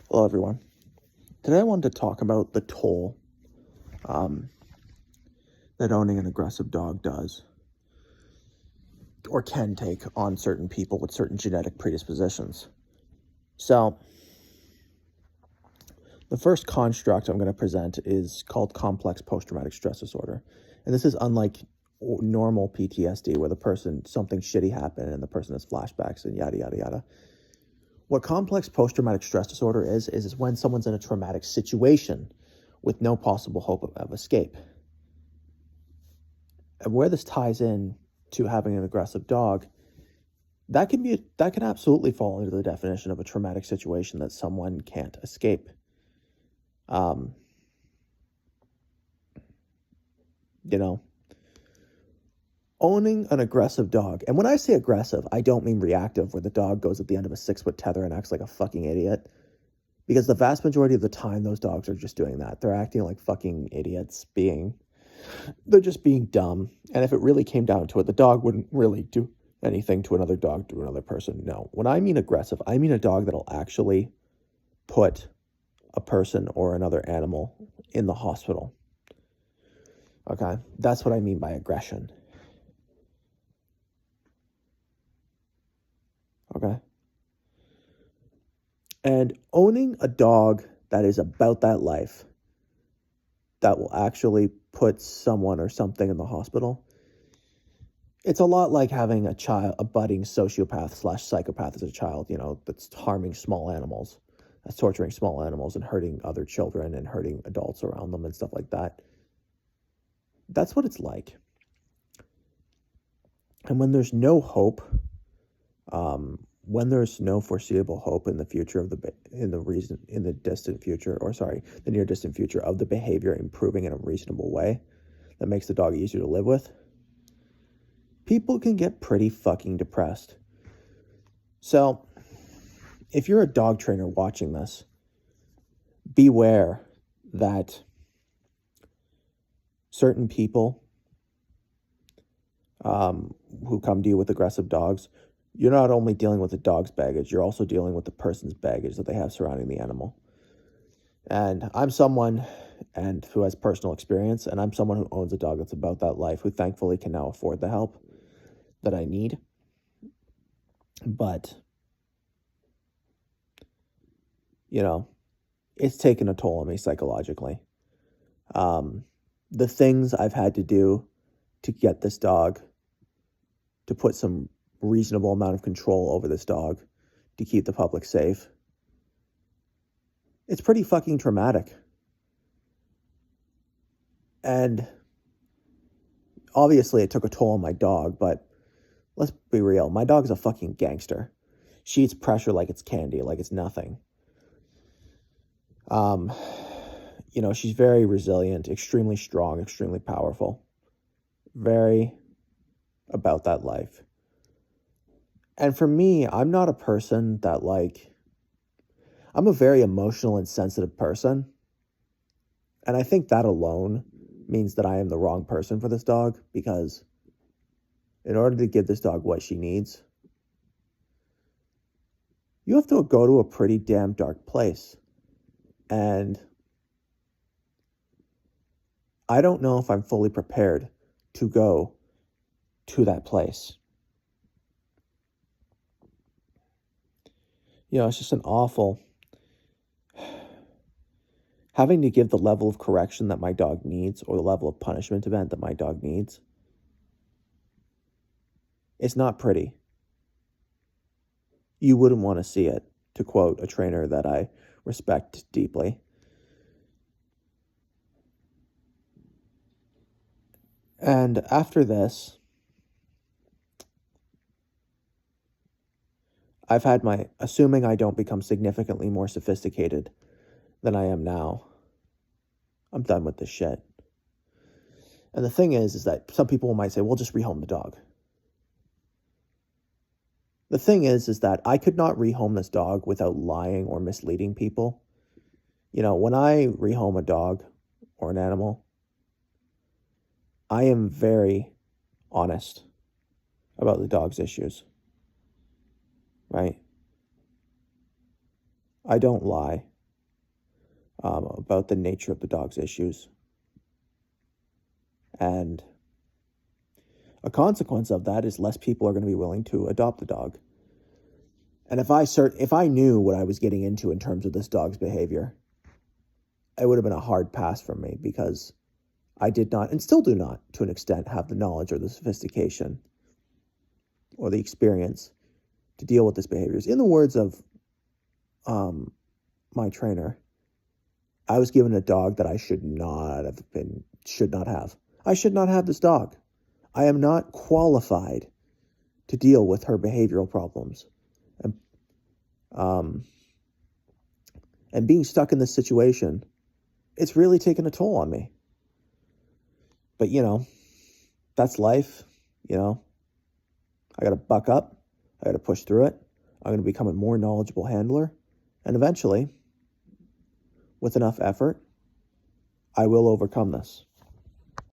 Hello, everyone. Today I wanted to talk about the toll that owning an aggressive dog does or can take on certain people with certain genetic predispositions. So, the first construct I'm going to present is called complex post-traumatic stress disorder. And this is unlike normal PTSD where something shitty happened and the person has flashbacks and yada, yada, yada. What complex post-traumatic stress disorder is when someone's in a traumatic situation with no possible hope of escape. And where this ties in to having an aggressive dog, that can absolutely fall into the definition of a traumatic situation that someone can't escape. Owning an aggressive dog, and when I say aggressive, I don't mean reactive, where the dog goes at the end of a 6-foot tether and acts like a fucking idiot. Because the vast majority of the time, those dogs are just doing that. They're acting like fucking idiots, they're just being dumb. And if it really came down to it, the dog wouldn't really do anything to another dog, to another person. No. When I mean aggressive, I mean a dog that'll actually put a person or another animal in the hospital. Okay? That's what I mean by aggression. Okay? And owning a dog that is about that life, that will actually put someone or something in the hospital, it's a lot like having a budding sociopath / psychopath as a child, that's harming small animals, that's torturing small animals and hurting other children and hurting adults around them and stuff like that. That's what it's like. And when there's no hope, when there's no foreseeable hope in the future the near distant future of the behavior improving in a reasonable way that makes the dog easier to live with, people can get pretty fucking depressed. So, if you're a dog trainer watching this, beware that certain people who come to you with aggressive dogs, you're not only dealing with the dog's baggage, you're also dealing with the person's baggage that they have surrounding the animal. And I'm someone who has personal experience, and I'm someone who owns a dog that's about that life, who thankfully can now afford the help that I need. But, it's taken a toll on me psychologically. The things I've had to do to get this dog, to put some reasonable amount of control over this dog, to keep the public safe, it's pretty fucking traumatic. And obviously it took a toll on my dog, but let's be real. My dog's a fucking gangster. She eats pressure like it's candy, like it's nothing. She's very resilient, extremely strong, extremely powerful. Very about that life. And for me, I'm not a person that I'm a very emotional and sensitive person. And I think that alone means that I am the wrong person for this dog, because in order to give this dog what she needs, you have to go to a pretty damn dark place. And I don't know if I'm fully prepared to go to that place. It's just an awful, having to give the level of correction that my dog needs, or the level of punishment event that my dog needs. It's not pretty. You wouldn't want to see it, to quote a trainer that I respect deeply. And after this, I've had assuming I don't become significantly more sophisticated than I am now, I'm done with this shit. And the thing is that some people might say, well, just rehome the dog. The thing is that I could not rehome this dog without lying or misleading people. When I rehome a dog or an animal, I am very honest about the dog's issues, right? I don't lie. about the nature of the dog's issues. And a consequence of that is less people are going to be willing to adopt the dog. And if I knew what I was getting into in terms of this dog's behavior, it would have been a hard pass for me, because I did not, and still do not, to an extent, have the knowledge or the sophistication or the experience to deal with this behavior. In the words of my trainer, I was given a dog that I should not have. I should not have this dog. I am not qualified to deal with her behavioral problems. And being stuck in this situation, it's really taken a toll on me. But, that's life. I got to buck up. I got to push through it. I'm going to become a more knowledgeable handler. And eventually, with enough effort, I will overcome this.